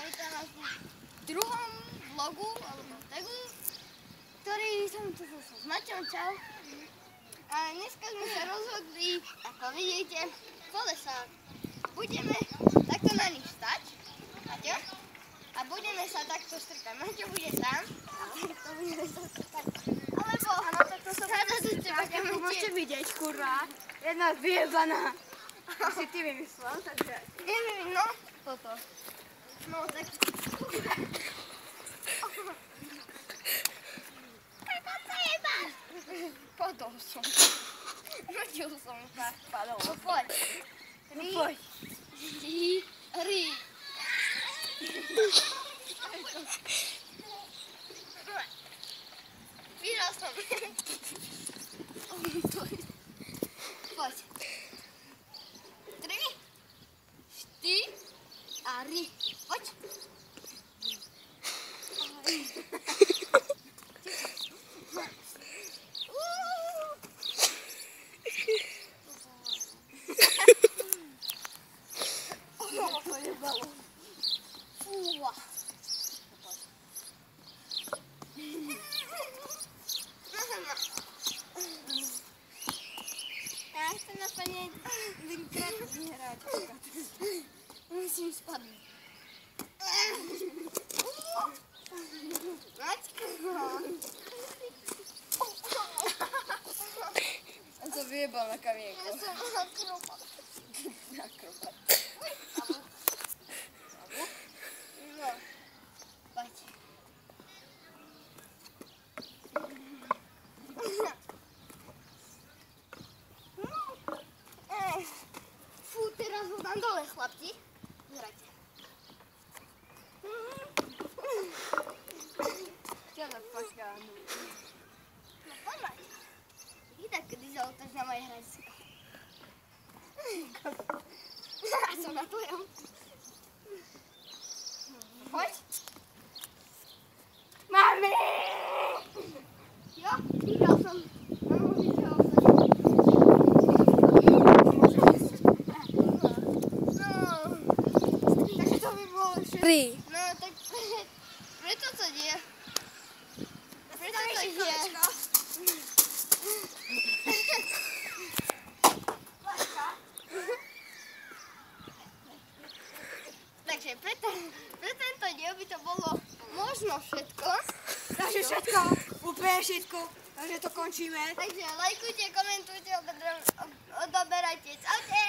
vítam vás v druhom vlogu, alebo tagu, ktorý som tu s Maťom, čau. A dneska sme sa rozhodli, ako vidíte, kolesa. Budeme takto na nich stať, Maťo, a budeme sa takto strkať. Maťo bude tam, a takto budeme sa strkať. Alebo, áno, takto sa môžete vidieť, kurva. Jedna vyjebaná. Si ty vymyslel, takže... Neviem, no, toto. No, tak... Padol som. Rodil som sa. Padol. No poď. No poď. 4. Vyhral som. Poď. 3, 4 a ri. Poď. Fúha. Ja chcem napadnúť dvakrát vyhrať. Musím spadnúť. Maťko. On sa vyjebal na kamienku. Ja som akrobat. Akrobat. No, poď. Fú, teraz ho dám dole, chlapci. Zrajte. Čo to počká? No poď, Maťo. I tak, kedy zautáš na moje hračky. A som na tvojom. Poď. Mami! Jo, vyhral som. Mám vyhral som. No, takže to by bolo všetko. Pri. No, tak preto to deje. Preto to deje. Takže pre tento diel by to bolo možno všetko. Takže všetko, úplne všetko. Takže to končíme. Takže lajkujte, komentujte, odoberajte. Čaute!